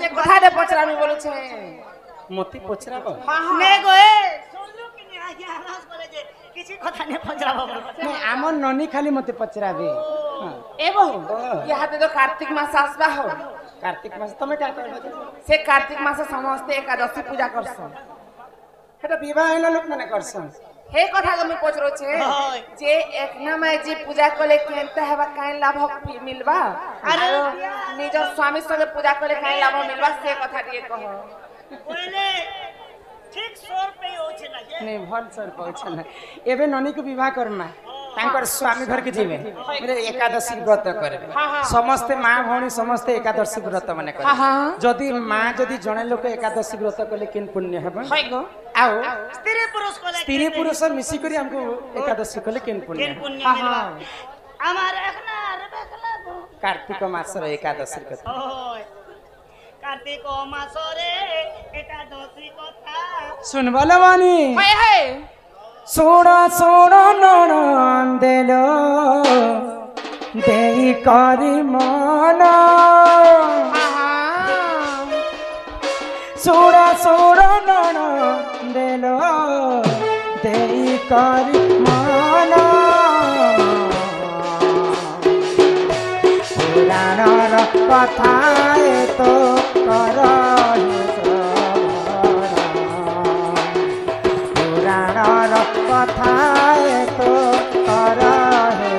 जे कथाटे पचरामी बोलु छे मती पचराबो ने गए सुनलु कि ने आज्ञा आराम करे जे किछि कथा ने पचराबो नहीं आमर ननी खाली मते पचराबे ए बहु याते तो कार्तिक मास आसबा हो कार्तिक मास तमे का करबो से कार्तिक मास समस्त एकादशी पूजा करसन हेटा विवाह हैन लोक माने करसन हे कथा गमे पचरो छे जे एकना माय जी पूजा कले केनता हेबा काई लाभ मिलबा अरे निजर स्वामी संगे पूजा कले काई लाभ मिलबा से कथा दिए कहो पहले ठीक 100 रुपया हो छे ना जे नहीं भल सर पहुंचे ना एबे ननी को विवाह करमा तांकर स्वामी घर के जीवे मेरे एकादशी व्रत करबे समस्त मां भौणी समस्त एकादशी व्रत माने करे जदी मां जदी जणे लोक एकादशी व्रत कले किन पुण्य हेबा होइगो आओ स्त्री पुरुष मिसी करी हमको एकादशी कले किन पुण्य मिलबा हमार एकना रे बेकला कार्तिक मास रो एकादशी कथा कार्तिक मास रे एकादशी कथा सुन बलवानी हाय हाय सोड़ा सोड़ा ननंदेलो देई करी मना सोड़ा सोड़ा ननंदेलो देई करी मना पुराणर कथाए तो करहि पुराणर कथाए तो करहि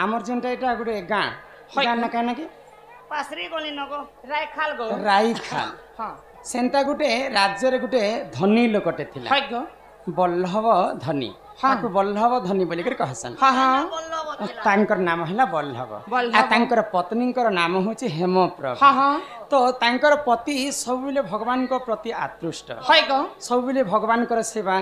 आमर जेनटा एटा गुटे गां गां ना काना के पासरी गली नगो रायखाल गो रायखाल हां सेंटा गुटे राज्य रे गुटे धनी लोकटे थिला हाइगो बल्लभ धनी ताको बल्लभ धनी बोली कर कहसन हां हां तांकर नाम हला बल्लभ आ तांकर पत्नीकर नाम होची हेमप्रभा हां हां तो तांकर पति सबले भगवान को प्रति आतृष्ट हाइगो सबले भगवान कर सेवा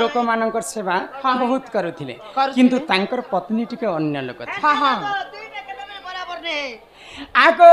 लोक मानकर सेवा बहुत करुथिले किंतु तांकर पत्नी टिके अन्य लोक हां हां बराबर ने आगो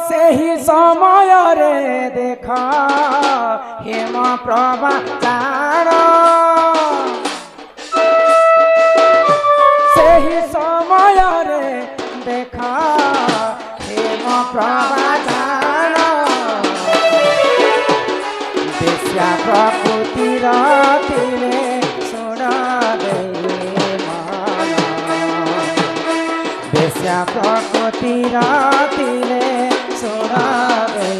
सेही समय रे देखा हेमप्रभा चार सेही समय रे देखा हेमप्रभा चार देश्या प्रकृति रतिले सुना दे देश्या प्रकृति रतिले सुना दे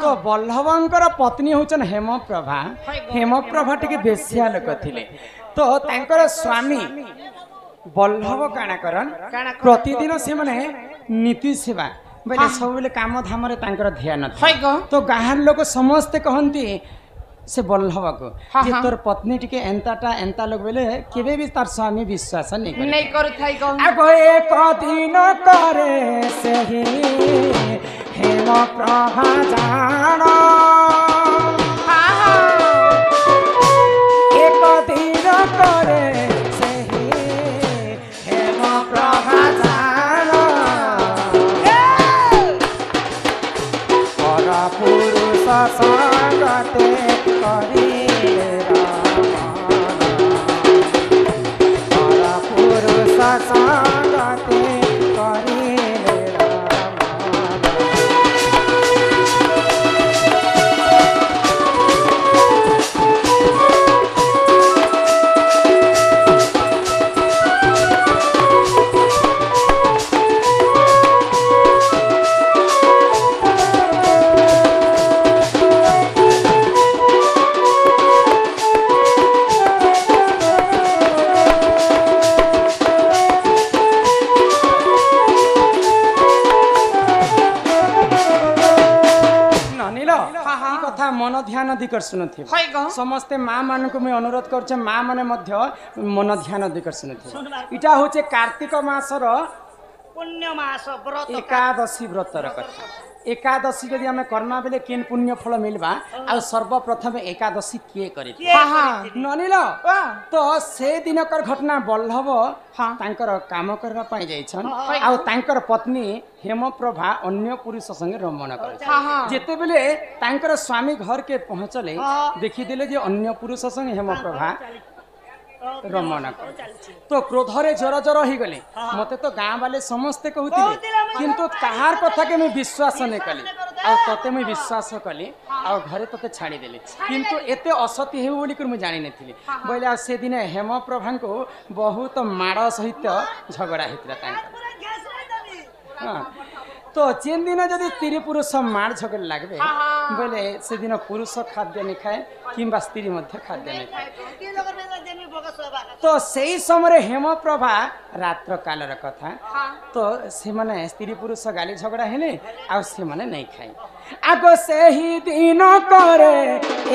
तो बल्लभंकर पत्नी होचन हेमप्रभा हेमप्रभा टिके बेसिया लोक थिले तो तांकर स्वामी बल्लभ काना करन प्रतिदिन से माने नीति सेवा बेले सब बेले काम धाम रे तांकर ध्यान तो गाहर लोक समस्त कहंती से बल्लभ को जे तोर पत्नी टिके एंता लोग बेले केबे भी तार स्वामी विश्वास नहीं करू थाई गो आगो एक दिन करे सही हेम प्रभा जान एक दिन करे सही हेम प्रभा जान पर पुरुष संगते मन ध्यान दिकर्षण थी समस्ते माँ मान को मैं अनुरोध कर माँ माने मन ध्यान दिकर्षण थी इटा होचे कार्तिक मासर पुण्य मास व्रत एकादशी व्रतर कथा एकादशी जदि आमे कर्मा बेले केन पुण्य फल मिलबा आ सर्वप्रथम एकादशी किए करी ननिल तो से दिनकर घटना बल्लभ तांकर काम करबा पाई जाइछन आ तांकर पत्नी हेमप्रभा अन्य पुरुष संगे रमण कर जेते बेले तांकर स्वामी घर के पहुंचले देखि देले जे अन्य पुरुष संगे हेमप्रभा रमण तो क्रोधरे जर जर ही गले मते तो गाँ वाले समस्ते कहूतिले किंतु ताहार कथा के मैं विश्वास नहीं कली आ तते मैं विश्वास कली आ घरे तते छाड़ी देली किंतु एते असती हेउ बोली कर मैं जानि नथिली बोले आ से दिन हेमप्रभा को बहुत माड़ सहित झगड़ा हितरा तांकर तो जेन दिन जदि स्त्री पुरुष मार झगड़ लागबे बोले से दिन पुरुष खाद्य नहीं खाए किंबा स्त्री मध्य खाद्य नहीं खाए तो सही समय हेमप्रभा रात्र कालर कथा तो से माने स्त्री पुरुष गाली झगड़ा हेले आ से माने नहीं खाए आगो से ही दिन करे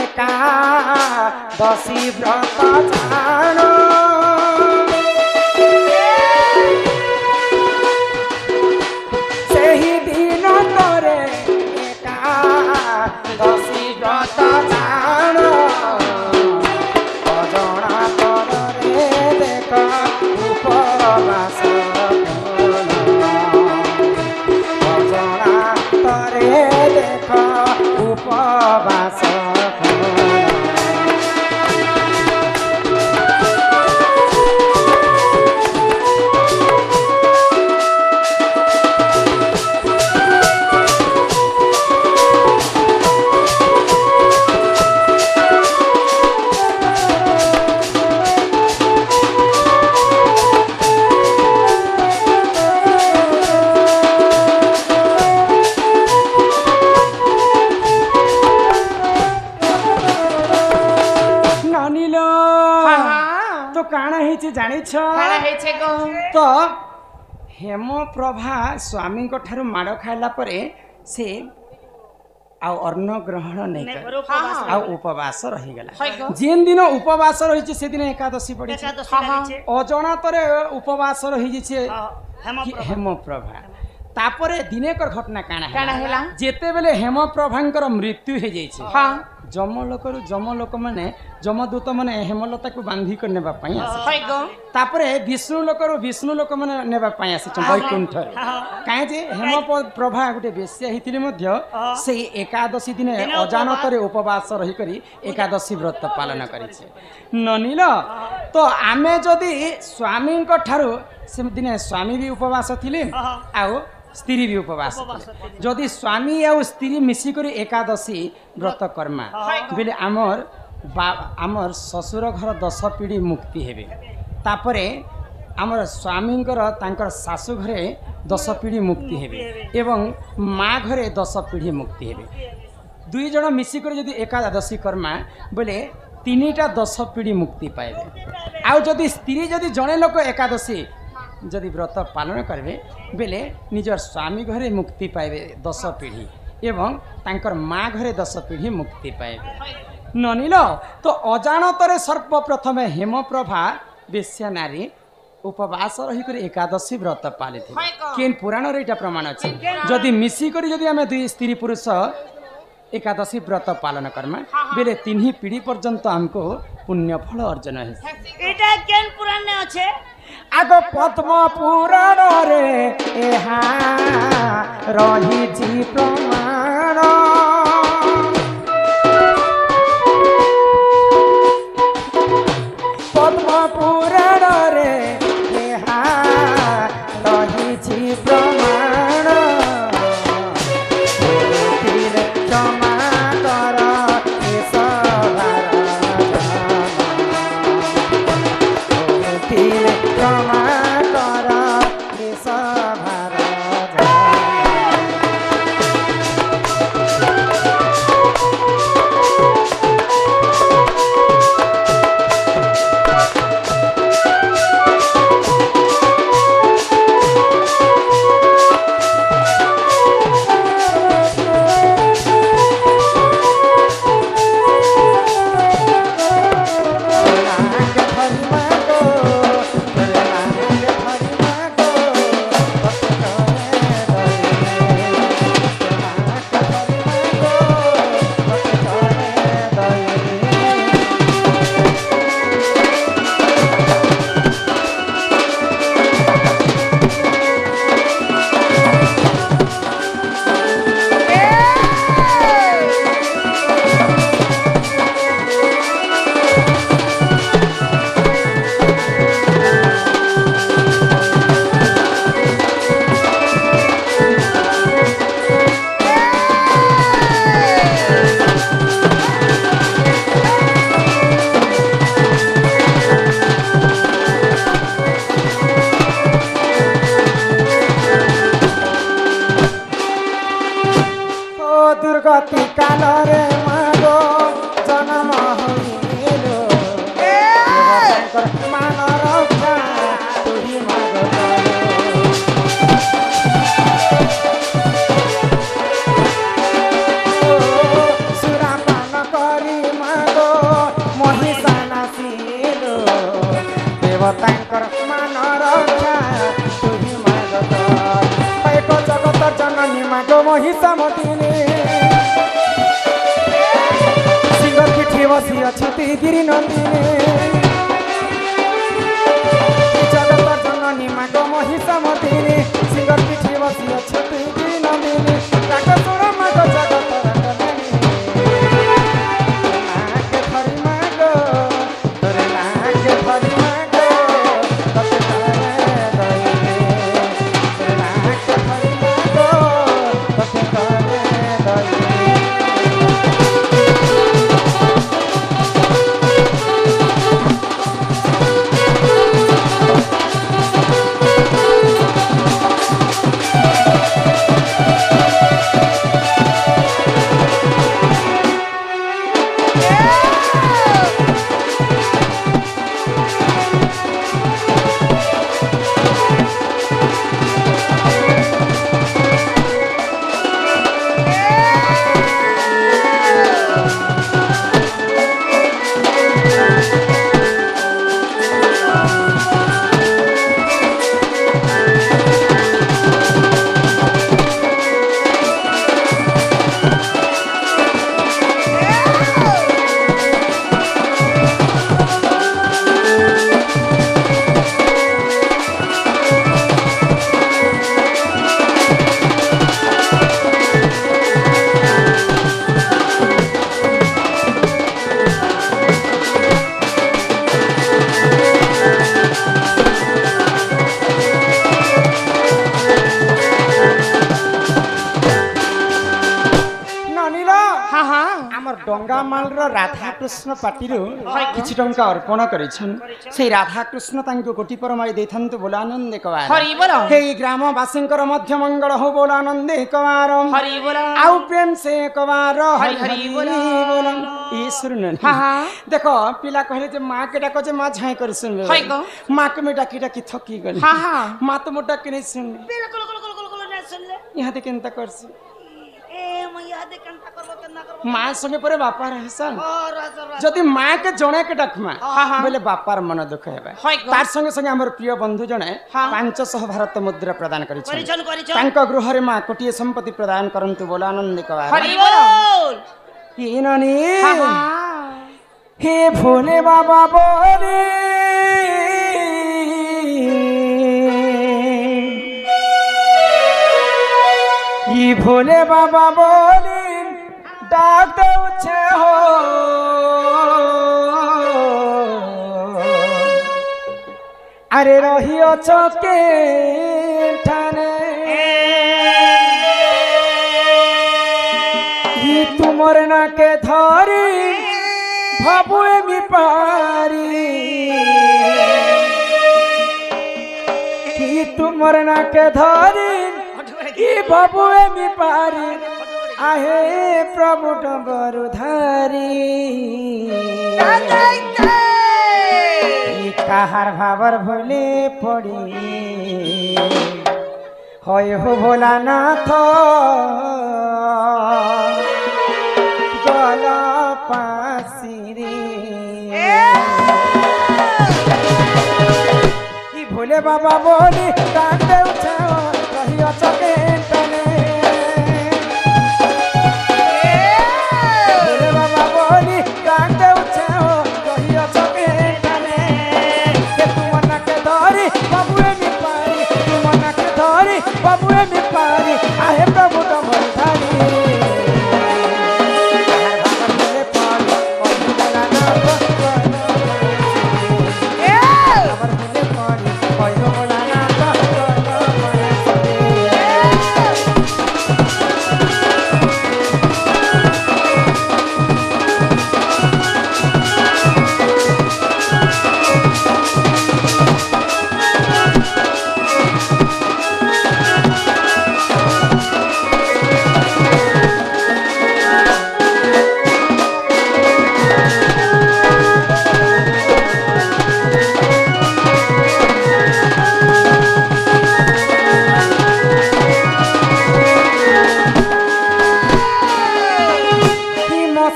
एकादशी व्रत जानो तो हेमप्रभा स्वामी को ठारू माड़ खाइला परे से आ अन्न ग्रहण नहीं कर आ उपवास रही गला जेन दिन उपवास रही छे से दिन एकादशी पड़ी अजनातरे उपवास रही छे हेमप्रभा तापरे दिनेकर घटना काना हैला जेते बेले हेमप्रभांकर मृत्यु हे जाई छे जमलोक माने जमदूत माने हेमलता को बांधी कर नेबा पई आसे तापरे विष्णु लोक माने नेबा पई आसे वैकुंठ रे काहे जे हेमप्रभा गुटे बेस्या हितिले मध्य से एकादशी दिन अजानतरे उपवास रही करी एकादशी व्रत पालन करी छे ननिल तो आमे जदी स्वामी को ठारू से दिन स्वामी भी उपवास थिले आउ स्त्री भी उपवास जदि स्वामी आ स्त्री मिसिक एकादशी व्रत कर्मा बोले आमर ससुर घर 10 पीढ़ी मुक्ति हेबे तापरे आमर स्वामी तांकर सासु घरे दश पीढ़ी मुक्ति हेबे एवं माँ घरे 10 पीढ़ी मुक्ति हेबे दुई जन मिसिकर जदि एकादशी कर्मा बोले 3टा 10 पीढ़ी मुक्ति पाइबे आउ जदि स्त्री जदि जड़े लोक एकादशी जदि व्रत पालन करेंगे बेले निजर स्वामी घरे मुक्ति पाइबे 10 पीढ़ी एवं तांकर माँ घरे 10 पीढ़ी मुक्ति पाइबे ननिल तो अजाणतरे सर्वप्रथम हेमप्रभा बेश्या नारी उपवास रही एकादशी व्रत पाली केन पुराण रे इटा प्रमाण अछि जदि मिसिकर जदि आमे दुई स्त्री पुरुष एकादशी व्रत पालन करमा बेले 3 पीढ़ी पर्यंत हमको पुण्य फल अर्जन है एटा केन पुराण ने अछि आग पद्म पुराण रे एहा रही जी प्रमाण पद्म पुराण रे एहा रही जी प्रमाण क्षमा कर क्षमा कर दुर्गति काल रे मागो जन्म होइलो मान रक्षा तुही मागो सुरापान करी मागो महिषा नासिलो देवतांकर मान रक्षा तुही मागो एक जगत जननी मागो महिषा मतिनी बसी अछती गिरी नंदिनी जगत जननी मागो महिषा मतिनी सिंगर पीठी बसी अछती गिरी नंदिनी राक्षसुर मागो जगत नाके धरी मागो तोरे नाके धरी मागो तते करे दई तोरे नाके धरी मागो तते करे दई डंगामाल राधा कृष्ण पार्टी किछि टंका अर्पण करिछन से राधा कृष्ण तांको कोटि परमाई देथंत बोलानंद एकवार हरि बोल हे ग्रामवासींकर मध्य मंगल हो बोलानंद एकवार हरि बोल आउ प्रेम से एकवार हरि हरि बोल ईश्वर न हाँ हाँ देखो पिला कहले जे मां के डाको जे मां झाई कर सुन हाय को मां के में डाकी डाकी थकी गली हाँ हाँ मां तो मोटा के नहीं सुन बिल्कुल ना सुनले यहाँ ते केनता करसी ए मैं याद कंटा करबो केना करबो मां संगे परे बापा रहसन और राजा जदि मां के जणे के डाकमा हाँ, हाँ। बोले बापार मन दुख हेबा हाय को तार संगे संगे हमर प्रिय बंधु जणे हाँ। 500 भारत मुद्रा प्रदान करिछन करिछन तांको गृह रे मां कोटिए संपत्ति प्रदान करंतु बोला आनंद कवार हरि बोल इननी हाँ हाँ हे भोले बाबा बोले ये भोले बाबा बोले डाक दो छे हो अरे रहियो चौके ठाने ही तुमर ना के धरी भाबुए मी पारी ही तुमर ना के धरी ई बाबुए मी पारी आहे प्रभु डबरु धारी ई काहार भावर भोले पड़ी होय हो भोलानाथ गला पासिरी ई भोले बाबा बोली कांदे उठाओ रहियो चके तने भोले बाबा बोली कांदे उठाओ रहियो चके तने के तू मना के धरी बाबूए मी पारी तू मना के धरी बाबूए मी पारी आहे प्रभु डमर धारी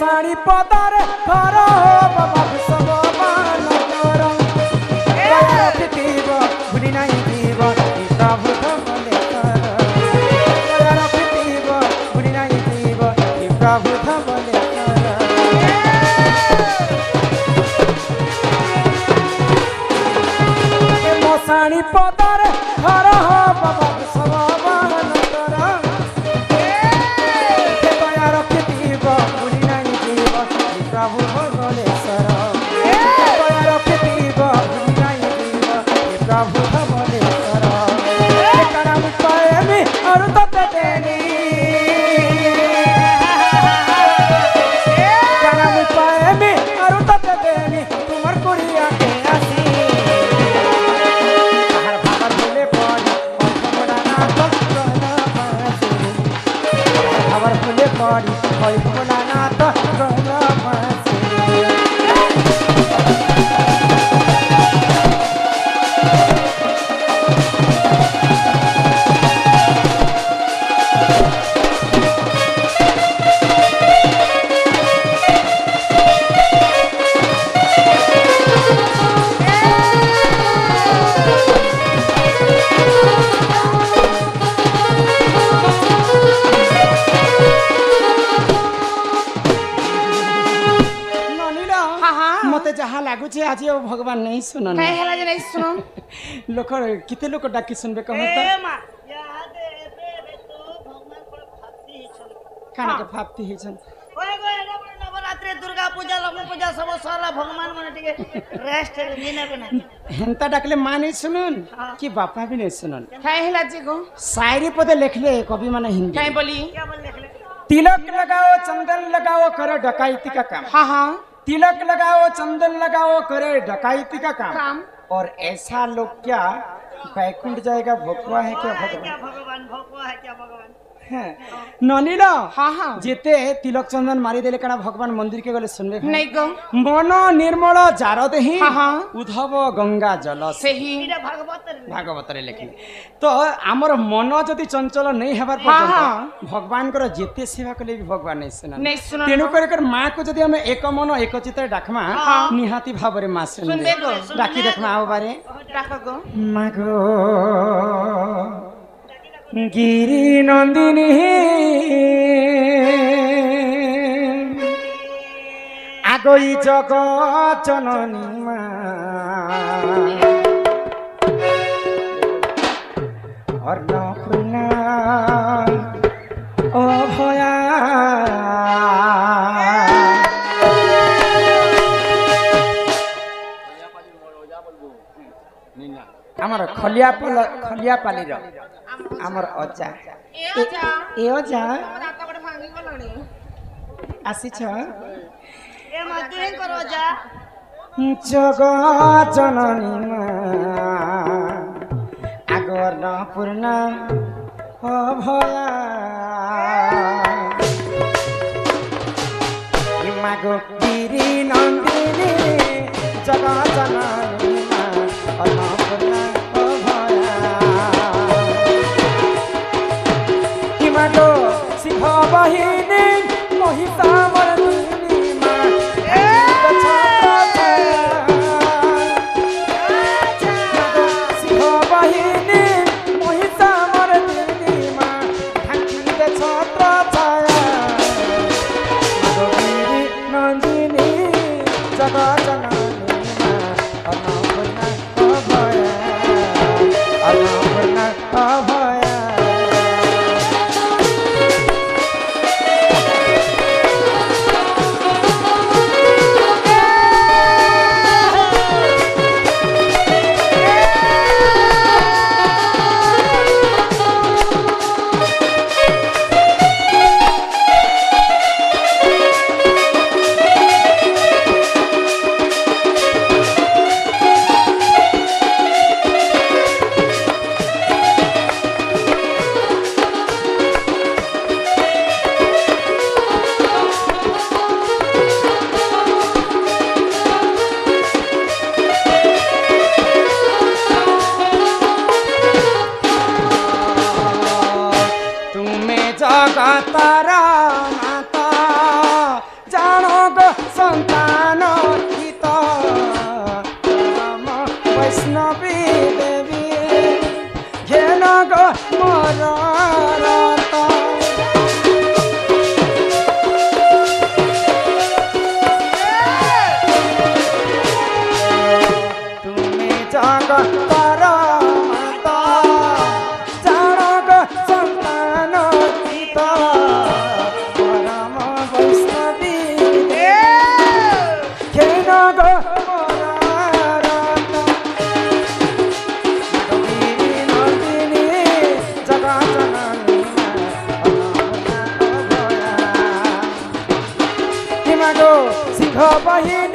साड़ी पदर करो बाबा सब मान करो रखतीब भूली नहीं दीब प्रभु धमले करो रखतीब भूली नहीं दीब प्रभु धमले करो मसाणी पदर करो बाबा सब मान करो प्रभु भोलेश्वर रखतीब प्रभु भोलेश्वर करम पाएमी और तते देनी करम पाएमी और तते देनी तुमर कुड़िया के आसी हर भावर भोले पड़ी भोला नाथ गला पासी भावर भोले पड़ी भोला नाथ गला मते जहाँ लागू छे आज भगवान नहीं सुनन काय हला जे नहीं सुनो लोक किते लोक डाकी सुनबे कहत ए मां याद बे तो भगवान पर भक्ति छन काना के फाप्ती हे छन ओए गो नवरात्रि दुर्गा पूजा लक्ष्मी पूजा सब सारा भगवान माने टिके रेस्ट मिने बना हेंता डाकले मां नहीं सुनन कि बापा भी नहीं सुनन काय हला जे गो शायरी पदे लिखले कवि माने हिंदी काय बोली क्या बोल लिखले तिलक लगाओ चंदन लगाओ करे डकैती का काम। हाँ हाँ तिलक लगाओ चंदन लगाओ करे डकैती का काम। और ऐसा लोग क्या बैकुंठ जाएगा भोकवा है क्या क्या भगवान? भगवान भोकवा है क्या भगवान? ननीला हाँ हाँ जेते तिलक चंदन मारी देले कणा भगवान मंदिर के गले सुनले नहीं गो मन निर्मल जारत ही हाँ हाँ उद्धव गंगा जल से ही ଏଇଟା ଭାଗବତ भागवत रे लेखिले तो आमर मन जदि चंचल नहीं हेबार हाँ, पर्यंत भगवान कर जेते सेवा कले भी भगवान नहीं सुना नहीं सुना तेणु कर माँ को जदि हम एक मन एक चित्त डाकमा निहाती भाव रे माँ सुनबे गो डाकी देखमा आओ बारे डाक गो माँ गो गिरी नंदिनी आगई जगत जननी माँ अन्नपूर्णा अभया आमर खलिया पाली आमर अजा ए अजा आसीछ ଏ ମଜୁରୀ କର ଯା जगत जननी आगर पूर्णा अभया मागो गिरी नंदिनी जगत जननी अन्नपूर्णा अभया मागो शिव बहिनी महिषा जगतारा माता जानो गो संतान हित वैष्णवी देवी घेन गो मोर रत तुमे जगतारा सिंह बहिनी